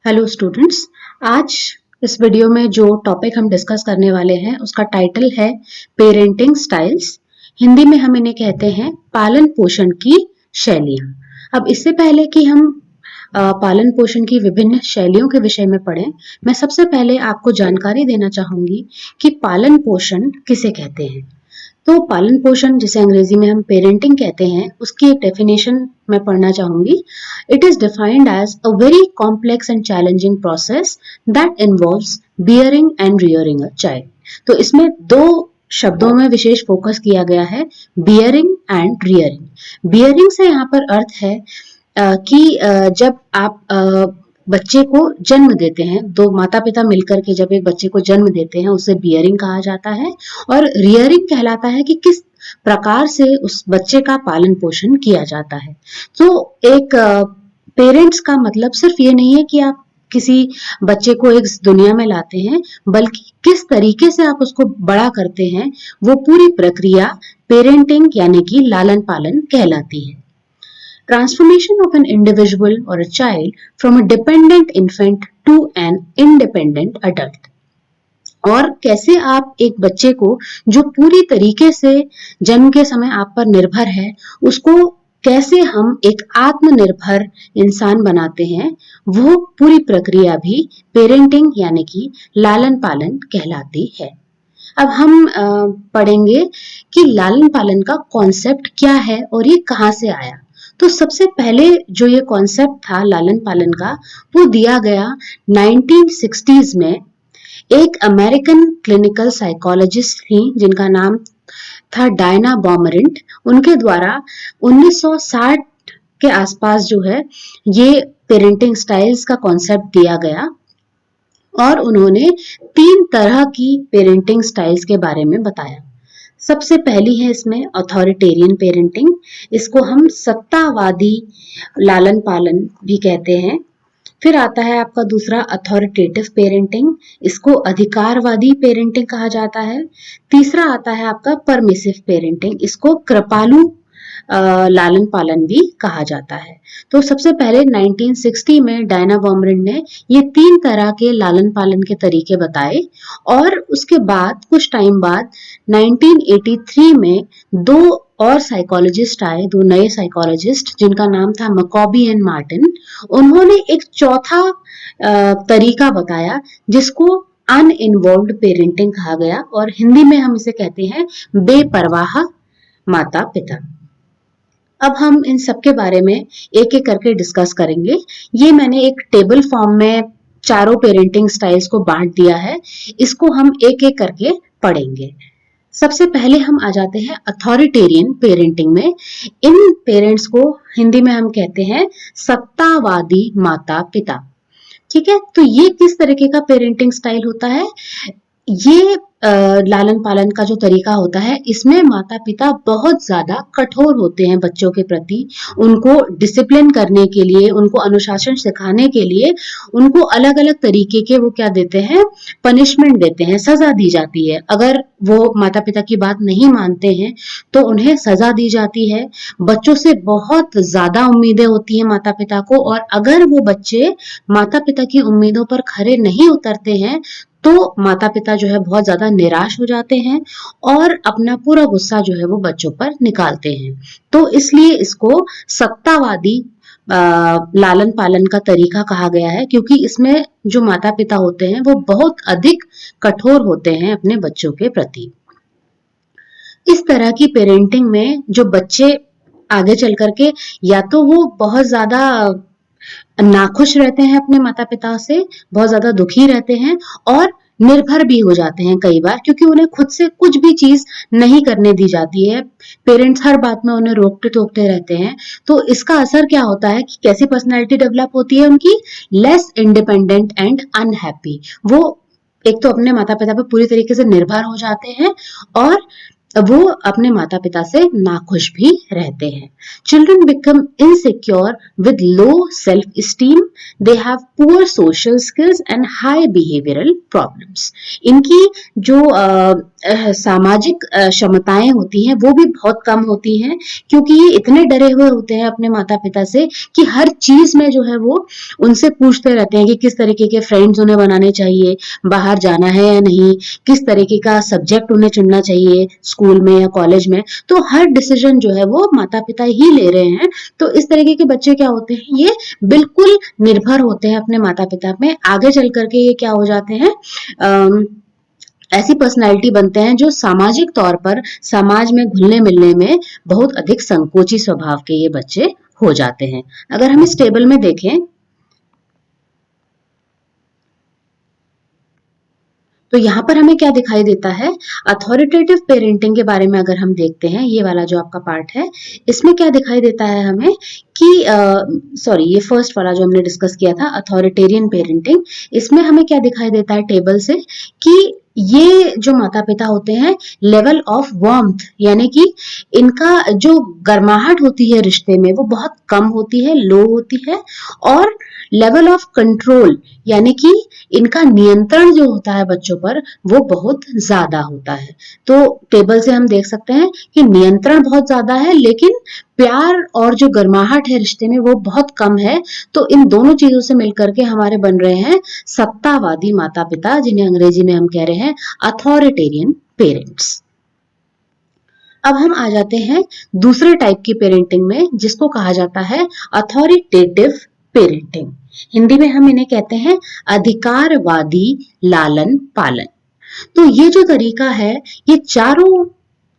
Hello students. आज इस video में जो टॉपिक हम डिस्कस करने वाले हैं उसका टाइटल है पेरेंटिंग स्टाइल्स। हिंदी में हम इन्हें कहते हैं पालन पोषण की शैलियाँ। अब इससे पहले कि हम पालन पोषण की विभिन्न शैलियों के विषय में पढ़ें, मैं सबसे पहले आपको जानकारी देना चाहूंगी कि पालन पोषण किसे कहते हैं। तो पालन पोषण, जिसे अंग्रेजी में हम पेरेंटिंग कहते हैं, उसकी एक डेफिनेशन मैं पढ़ना चाहूंगी। It is defined as a very complex and challenging process that involves bearing and rearing a child. तो इसमें दो शब्दों में विशेष फोकस किया गया है, बियरिंग एंड रियरिंग। बियरिंग से यहाँ पर अर्थ है कि जब आप बच्चे को जन्म देते हैं, दो माता पिता मिलकर के जब एक बच्चे को जन्म देते हैं, उसे बियरिंग कहा जाता है। और रियरिंग कहलाता है कि किस प्रकार से उस बच्चे का पालन पोषण किया जाता है। तो एक पेरेंट्स का मतलब सिर्फ ये नहीं है कि आप किसी बच्चे को एक दुनिया में लाते हैं, बल्कि किस तरीके से आप उसको बड़ा करते हैं, वो पूरी प्रक्रिया पेरेंटिंग यानी कि लालन पालन कहलाती है। Transformation of an individual or a child from a dependent infant to an independent adult। और कैसे आप एक बच्चे को जो पूरी तरीके से जन्म के समय आप पर निर्भर है, उसको कैसे हम एक आत्मनिर्भर इंसान बनाते हैं, वो पूरी प्रक्रिया भी पेरेंटिंग यानी कि लालन पालन कहलाती है। अब हम पढ़ेंगे कि लालन पालन का कॉन्सेप्ट क्या है और ये कहाँ से आया। तो सबसे पहले जो ये कॉन्सेप्ट था लालन पालन का, वो दिया गया 1960s में। एक अमेरिकन क्लिनिकल साइकोलॉजिस्ट थी जिनका नाम था डायना बॉमरिंट। उनके द्वारा 1960 के आसपास जो है ये पेरेंटिंग स्टाइल्स का कॉन्सेप्ट दिया गया। और उन्होंने 3 तरह की पेरेंटिंग स्टाइल्स के बारे में बताया। सबसे पहली है इसमें अथॉरिटेरियन पेरेंटिंग। इसको हम सत्तावादी लालन पालन भी कहते हैं। फिर आता है आपका दूसरा अथॉरिटेटिव पेरेंटिंग। इसको अधिकारवादी पेरेंटिंग कहा जाता है। तीसरा आता है आपका परमिसिव पेरेंटिंग। इसको कृपालु लालन पालन भी कहा जाता है। तो सबसे पहले 1960 में डायना बॉमरिन ने ये 3 तरह के लालन पालन के तरीके बताए। और उसके बाद कुछ टाइम बाद 1983 में 2 और साइकोलॉजिस्ट आए, 2 नए साइकोलॉजिस्ट जिनका नाम था मकॉबी एंड मार्टिन। उन्होंने एक चौथा तरीका बताया जिसको अनइन्वॉल्व्ड पेरेंटिंग कहा गया, और हिंदी में हम इसे कहते हैं बेपरवाह माता पिता। अब हम इन सब के बारे में एक एक करके डिस्कस करेंगे। ये मैंने एक टेबल फॉर्म में चारों पेरेंटिंग स्टाइल्स को बांट दिया है, इसको हम एक एक करके पढ़ेंगे। सबसे पहले हम आ जाते हैं अथॉरिटेरियन पेरेंटिंग में। इन पेरेंट्स को हिंदी में हम कहते हैं सत्तावादी माता पिता। ठीक है, तो ये किस तरीके का पेरेंटिंग स्टाइल होता है? ये लालन पालन का जो तरीका होता है, इसमें माता पिता बहुत ज्यादा कठोर होते हैं बच्चों के प्रति। उनको डिसिप्लिन करने के लिए, उनको अनुशासन सिखाने के लिए उनको अलग अलग तरीके के वो क्या देते हैं, पनिशमेंट देते हैं, सजा दी जाती है। अगर वो माता पिता की बात नहीं मानते हैं तो उन्हें सजा दी जाती है। बच्चों से बहुत ज्यादा उम्मीदें होती हैं माता पिता को, और अगर वो बच्चे माता पिता की उम्मीदों पर खरे नहीं उतरते हैं तो माता पिता जो है बहुत ज्यादा निराश हो जाते हैं और अपना पूरा गुस्सा जो है वो बच्चों पर निकालते हैं। तो इसलिए इसको सत्तावादी लालन पालन का तरीका कहा गया है, क्योंकि इसमें जो माता पिता होते हैं वो बहुत अधिक कठोर होते हैं अपने बच्चों के प्रति। इस तरह की पेरेंटिंग में जो बच्चे आगे चल करके या तो वो बहुत ज्यादा नाखुश रहते हैं अपने माता पिता से, बहुत ज्यादा दुखी रहते हैं, और निर्भर भी हो जाते हैं कई बार, क्योंकि उन्हें खुद से कुछ भी चीज नहीं करने दी जाती है। पेरेंट्स हर बात में उन्हें रोकते टोकते रहते हैं। तो इसका असर क्या होता है कि कैसी पर्सनैलिटी डेवलप होती है उनकी? Less independent and unhappy. वो एक तो अपने माता पिता पर पूरी तरीके से निर्भर हो जाते हैं, और वो अपने माता पिता से नाखुश भी रहते हैं। Children become insecure with low self esteem, they have poor social skills and high behavioural problems. इनकी जो सामाजिक क्षमताएं होती हैं वो भी बहुत कम होती हैं, क्योंकि ये इतने डरे हुए होते हैं अपने माता पिता से कि हर चीज में जो है वो उनसे पूछते रहते हैं कि किस तरीके के फ्रेंड्स उन्हें बनाने चाहिए, बाहर जाना है या नहीं, किस तरीके का सब्जेक्ट उन्हें चुनना चाहिए स्कूल में या कॉलेज में। तो हर डिसीजन जो है वो माता पिता ही ले रहे हैं। तो इस तरीके के बच्चे क्या होते हैं, ये बिल्कुल निर्भर होते हैं अपने माता पिता में। आगे चल करके ये क्या हो जाते हैं, ऐसी पर्सनैलिटी बनते हैं जो सामाजिक तौर पर समाज में घुलने मिलने में बहुत अधिक संकोची स्वभाव के ये बच्चे हो जाते हैं। अगर हम इस टेबल में देखें तो यहाँ पर हमें क्या दिखाई देता है, अथॉरिटेटिव पेरेंटिंग के बारे में अगर हम देखते हैं, ये वाला जो आपका पार्ट है, इसमें क्या दिखाई देता है हमें कि सॉरी, ये फर्स्ट वाला जो हमने डिस्कस किया था अथॉरिटेरियन पेरेंटिंग, इसमें हमें क्या दिखाई देता है टेबल से कि ये जो माता पिता होते हैं, लेवल ऑफ वार्मथ यानी कि इनका जो गर्माहट होती है रिश्ते में वो बहुत कम होती है, लो होती है। और लेवल ऑफ कंट्रोल यानी कि इनका नियंत्रण जो होता है बच्चों पर वो बहुत ज्यादा होता है। तो टेबल से हम देख सकते हैं कि नियंत्रण बहुत ज्यादा है, लेकिन प्यार और जो गर्माहट है रिश्ते में वो बहुत कम है। तो इन दोनों चीजों से मिलकर के हमारे बन रहे हैं सत्तावादी माता पिता, जिन्हें अंग्रेजी में हम कह रहे हैं अथॉरिटेरियन पेरेंट्स। अब हम आ जाते हैं दूसरे टाइप की पेरेंटिंग में, जिसको कहा जाता है अथॉरिटेटिव पेरेंटिंग। हिंदी में हम इन्हें कहते हैं अधिकारवादी लालन पालन। तो ये जो तरीका है, ये चारों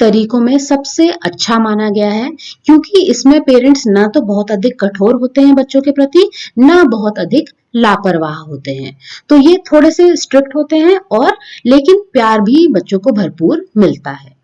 तरीकों में सबसे अच्छा माना गया है, क्योंकि इसमें पेरेंट्स ना तो बहुत अधिक कठोर होते हैं बच्चों के प्रति, ना बहुत अधिक लापरवाह होते हैं। तो ये थोड़े से स्ट्रिक्ट होते हैं, और लेकिन प्यार भी बच्चों को भरपूर मिलता है।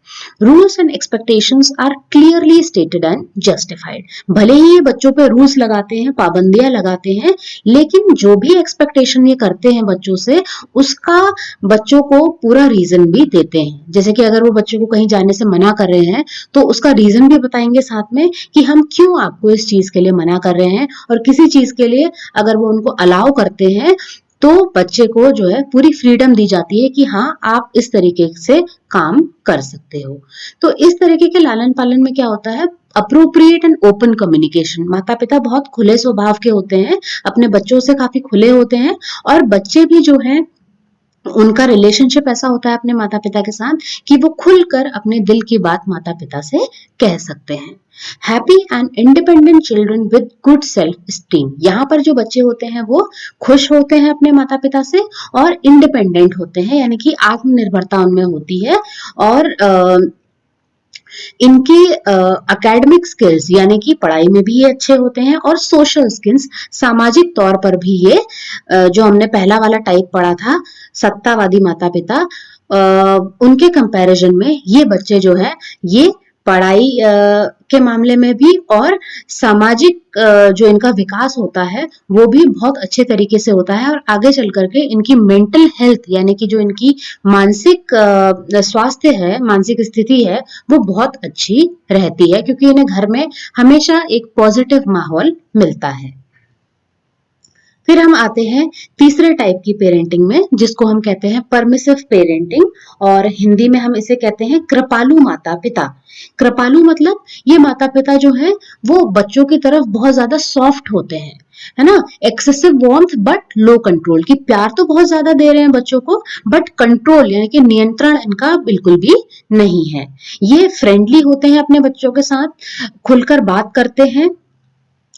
Rules and expectations are clearly stated and justified. भले ही ये बच्चों पे रूल्स लगाते हैं, पाबंदियां लगाते हैं, लेकिन जो भी एक्सपेक्टेशन ये करते हैं बच्चों से, उसका बच्चों को पूरा रीजन भी देते हैं। जैसे कि अगर वो बच्चों को कहीं जाने से मना कर रहे हैं तो उसका रीजन भी बताएंगे साथ में कि हम क्यों आपको इस चीज के लिए मना कर रहे हैं, और किसी चीज के लिए अगर वो उनको अलाउ करते हैं तो बच्चे को जो है पूरी फ्रीडम दी जाती है कि हाँ आप इस तरीके से काम कर सकते हो। तो इस तरीके के लालन पालन में क्या होता है, अप्रोप्रिएट एंड ओपन कम्युनिकेशन। माता पिता बहुत खुले स्वभाव के होते हैं, अपने बच्चों से काफी खुले होते हैं, और बच्चे भी जो है उनका रिलेशनशिप ऐसा होता है अपने माता पिता के साथ कि वो खुलकर अपने दिल की बात माता पिता से कह सकते हैं। Happy and independent children with good self esteem. यहाँ पर जो बच्चे होते हैं वो खुश होते हैं अपने माता पिता से, और इंडिपेंडेंट होते हैं यानी कि आत्मनिर्भरता उनमें होती है। और इनकी एकेडमिक स्किल्स यानी कि पढ़ाई में भी ये अच्छे होते हैं, और सोशल स्किल्स सामाजिक तौर पर भी ये जो हमने पहला वाला टाइप पढ़ा था सत्तावादी माता पिता, उनके कंपैरिजन में ये बच्चे जो है ये पढ़ाई के मामले में भी और सामाजिक जो इनका विकास होता है वो भी बहुत अच्छे तरीके से होता है। और आगे चल करके इनकी मेंटल हेल्थ यानी कि जो इनकी मानसिक स्वास्थ्य है, मानसिक स्थिति है, वो बहुत अच्छी रहती है, क्योंकि इन्हें घर में हमेशा एक पॉजिटिव माहौल मिलता है। फिर हम आते हैं तीसरे टाइप की पेरेंटिंग में, जिसको हम कहते हैं परमिसिव पेरेंटिंग, और हिंदी में हम इसे कहते हैं कृपालु माता पिता। कृपालु मतलब ये माता पिता जो है वो बच्चों की तरफ बहुत ज्यादा सॉफ्ट होते हैं, है ना, excessive warmth but low control, की प्यार तो बहुत ज्यादा दे रहे हैं बच्चों को, बट कंट्रोल यानी कि नियंत्रण इनका बिल्कुल भी नहीं है। ये फ्रेंडली होते हैं अपने बच्चों के साथ, खुलकर बात करते हैं,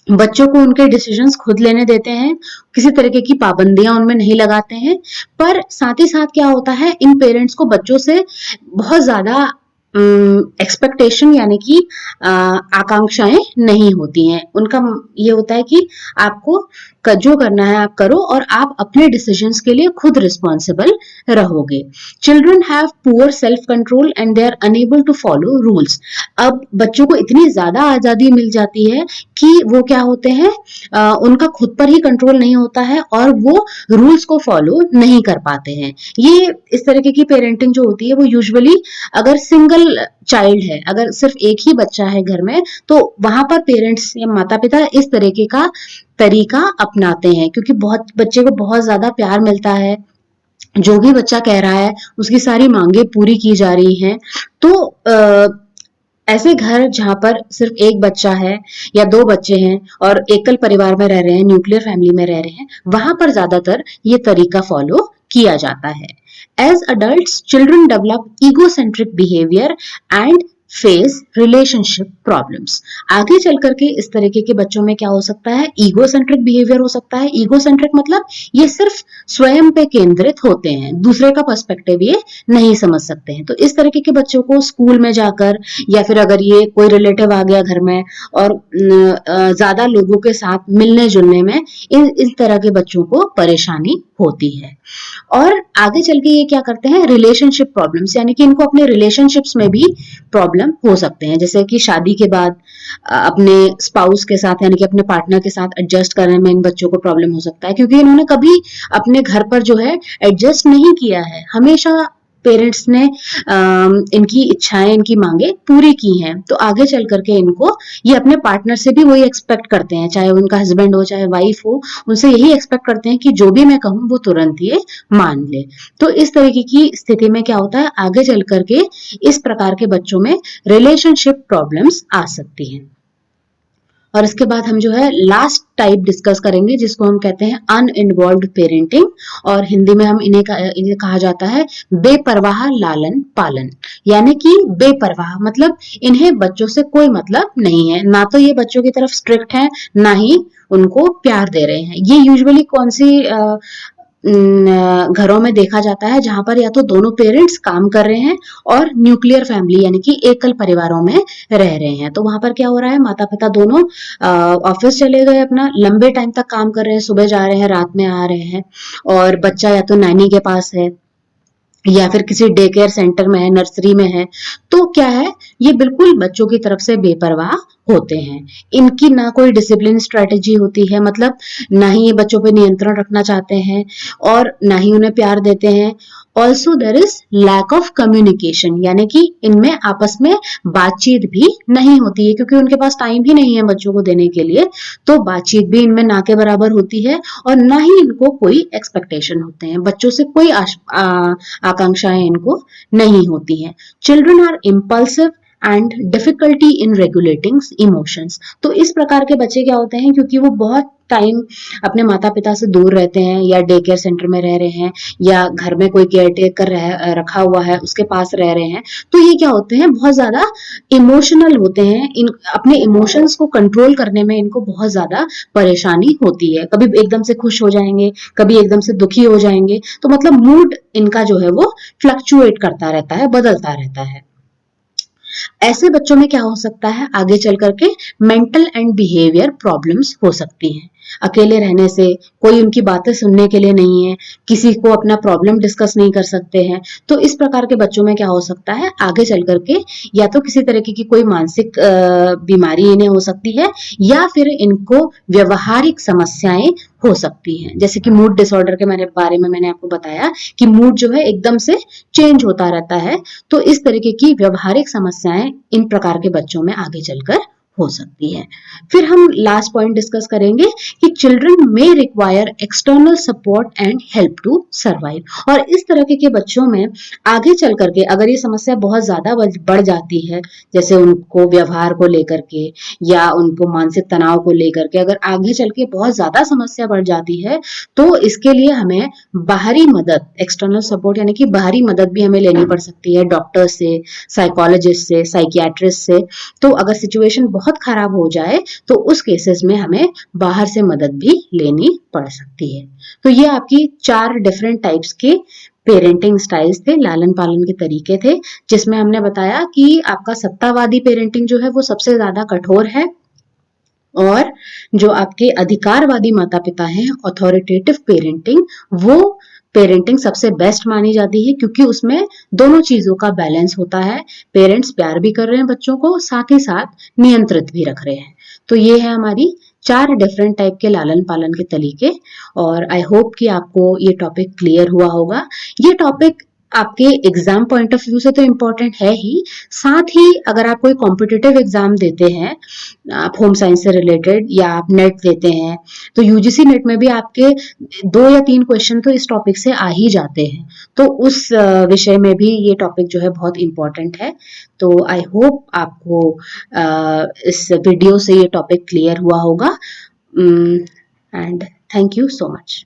बच्चों को उनके डिसीजंस खुद लेने देते हैं, किसी तरीके की पाबंदियां उनमें नहीं लगाते हैं। पर साथ ही साथ क्या होता है, इन पेरेंट्स को बच्चों से बहुत ज्यादा एक्सपेक्टेशन यानी कि आकांक्षाएं नहीं होती हैं। उनका ये होता है कि आपको जो करना है आप करो और आप अपने डिसीजंस के लिए खुद रिस्पॉन्सिबल रहोगे। Children have poor self control and they are unable to follow rules. अब बच्चों को इतनी ज्यादा आजादी मिल जाती है कि वो क्या होते हैं, उनका खुद पर ही कंट्रोल नहीं होता है और वो रूल्स को फॉलो नहीं कर पाते हैं। ये इस तरीके की पेरेंटिंग जो होती है वो यूजुअली अगर सिंगल चाइल्ड है, अगर सिर्फ एक ही बच्चा है घर में, तो वहां पर पेरेंट्स या माता पिता इस तरीके का तरीका अपनाते हैं क्योंकि बहुत बच्चे को बहुत ज्यादा प्यार मिलता है, जो भी बच्चा कह रहा है उसकी सारी मांगे पूरी की जा रही हैं। तो ऐसे घर जहां पर सिर्फ एक बच्चा है या दो बच्चे हैं और एकल परिवार में रह रहे हैं, न्यूक्लियर फैमिली में रह रहे हैं, वहां पर ज्यादातर ये तरीका फॉलो किया जाता है। As adults children develop egocentric behaviour and face relationship problems. आगे चल करके इस तरीके के बच्चों में क्या हो सकता है, ईगोसेंट्रिक बिहेवियर हो सकता है। ईगोसेंट्रिक मतलब ये सिर्फ स्वयं पे केंद्रित होते हैं, दूसरे का पर्सपेक्टिव ये नहीं समझ सकते हैं। तो इस तरीके के बच्चों को स्कूल में जाकर या फिर अगर ये कोई रिलेटिव आ गया घर में और ज्यादा लोगों के साथ मिलने जुलने में इस तरह के बच्चों को परेशानी होती है। और आगे चल के ये क्या करते हैं, रिलेशनशिप प्रॉब्लम्स, यानी कि इनको अपने रिलेशनशिप्स में भी प्रॉब्लम हो सकते हैं, जैसे कि शादी के बाद अपने स्पाउस के साथ यानी कि अपने पार्टनर के साथ एडजस्ट करने में इन बच्चों को प्रॉब्लम हो सकता है क्योंकि इन्होंने कभी अपने घर पर जो है एडजस्ट नहीं किया है। हमेशा पेरेंट्स ने इनकी इच्छाएं, इनकी मांगे पूरी की हैं, तो आगे चल करके इनको ये अपने पार्टनर से भी वही एक्सपेक्ट करते हैं, चाहे उनका हस्बैंड हो चाहे वाइफ हो, उनसे यही एक्सपेक्ट करते हैं कि जो भी मैं कहूं वो तुरंत ये मान ले। तो इस तरीके की स्थिति में क्या होता है, आगे चल करके इस प्रकार के बच्चों में रिलेशनशिप प्रॉब्लम्स आ सकती हैं। और इसके बाद हम जो है लास्ट टाइप डिस्कस करेंगे जिसको हम कहते हैं अनइन्वॉल्व्ड पेरेंटिंग, और हिंदी में हम इन्हें कहा जाता है बेपरवाह लालन पालन। यानी कि बेपरवाह मतलब इन्हें बच्चों से कोई मतलब नहीं है, ना तो ये बच्चों की तरफ स्ट्रिक्ट है ना ही उनको प्यार दे रहे हैं। ये यूजुअली कौन सी घरों में देखा जाता है जहां पर या तो दोनों पेरेंट्स काम कर रहे हैं और न्यूक्लियर फैमिली यानी कि एकल परिवारों में रह रहे हैं। तो वहां पर क्या हो रहा है, माता पिता दोनों ऑफिस चले गए, अपना लंबे टाइम तक काम कर रहे हैं, सुबह जा रहे हैं रात में आ रहे हैं, और बच्चा या तो नैनी के पास है या फिर किसी डे केयर सेंटर में है, नर्सरी में है। तो क्या है, ये बिल्कुल बच्चों की तरफ से बेपरवाह होते हैं। इनकी ना कोई डिसिप्लिन स्ट्रेटेजी होती है, मतलब ना ही ये बच्चों पे नियंत्रण रखना चाहते हैं और ना ही उन्हें प्यार देते हैं। Also there is lack of communication, यानी कि इनमें आपस में बातचीत भी नहीं होती है क्योंकि उनके पास टाइम ही नहीं है बच्चों को देने के लिए। तो बातचीत भी इनमें ना के बराबर होती है और ना ही इनको कोई एक्सपेक्टेशन होते हैं, बच्चों से कोई आकांक्षाएं इनको नहीं होती हैं। Children are impulsive and difficulty in regulating emotions. तो इस प्रकार के बच्चे क्या होते हैं, क्योंकि वो बहुत टाइम अपने माता पिता से दूर रहते हैं या डे केयर सेंटर में रह रहे हैं या घर में कोई केयर टेकर रखा हुआ है उसके पास रह रहे हैं, तो ये क्या होते हैं, बहुत ज्यादा इमोशनल होते हैं। इन अपने इमोशंस को कंट्रोल करने में इनको बहुत ज्यादा परेशानी होती है। कभी एकदम से खुश हो जाएंगे, कभी एकदम से दुखी हो जाएंगे, तो मतलब मूड इनका जो है वो फ्लक्चुएट करता रहता है, बदलता रहता है। ऐसे बच्चों में क्या हो सकता है, आगे चल करके मेंटल एंड बिहेवियर प्रॉब्लम्स हो सकती हैं। अकेले रहने से कोई उनकी बातें सुनने के लिए नहीं है, किसी को अपना प्रॉब्लम डिस्कस नहीं कर सकते हैं। तो इस प्रकार के बच्चों में क्या हो सकता है, आगे चल करके या तो किसी तरीके की कोई मानसिक बीमारी इन्हें हो सकती है या फिर इनको व्यवहारिक समस्याएं हो सकती हैं, जैसे कि मूड डिसऑर्डर के बारे में मैंने आपको बताया कि मूड जो है एकदम से चेंज होता रहता है। तो इस तरीके की व्यवहारिक समस्याएं इन प्रकार के बच्चों में आगे चलकर हो सकती है। फिर हम लास्ट पॉइंट डिस्कस करेंगे कि चिल्ड्रन में require external support and help to survive. और इस तरह के बच्चों में आगे चल करके अगर ये समस्या बहुत ज्यादा बढ़ जाती है, जैसे उनको व्यवहार को लेकर के या उनको मानसिक तनाव को लेकर के अगर आगे चल के बहुत ज्यादा समस्या बढ़ जाती है, तो इसके लिए हमें बाहरी मदद, एक्सटर्नल सपोर्ट यानी कि बाहरी मदद भी हमें लेनी पड़ सकती है, डॉक्टर से, साइकोलॉजिस्ट से, साइकियाट्रिस्ट से। तो अगर सिचुएशन बहुत खराब हो जाए तो उस केसेस में हमें बाहर से मदद भी लेनी पड़ सकती है। तो ये आपकी 4 डिफरेंट टाइप्स के पेरेंटिंग स्टाइल्स थे, लालन पालन के तरीके थे, जिसमें हमने बताया कि आपका सत्तावादी पेरेंटिंग जो है वो सबसे ज्यादा कठोर है और जो आपके अधिकारवादी माता पिता हैं, ऑथोरिटेटिव पेरेंटिंग, वो पेरेंटिंग सबसे बेस्ट मानी जाती है क्योंकि उसमें दोनों चीजों का बैलेंस होता है। पेरेंट्स प्यार भी कर रहे हैं बच्चों को, साथ ही साथ नियंत्रित भी रख रहे हैं। तो ये है हमारी 4 डिफरेंट टाइप के लालन पालन के तरीके, और आई होप कि आपको ये टॉपिक क्लियर हुआ होगा। ये टॉपिक आपके एग्जाम पॉइंट ऑफ व्यू से तो इम्पोर्टेंट है ही, साथ ही अगर आप कोई कॉम्पिटिटिव एग्जाम देते हैं, आप होम साइंस से रिलेटेड, या आप नेट देते हैं, तो यूजीसी नेट में भी आपके 2 या 3 क्वेश्चन तो इस टॉपिक से आ ही जाते हैं। तो उस विषय में भी ये टॉपिक जो है बहुत इम्पोर्टेंट है। तो आई होप आपको इस वीडियो से ये टॉपिक क्लियर हुआ होगा, and thank you so much.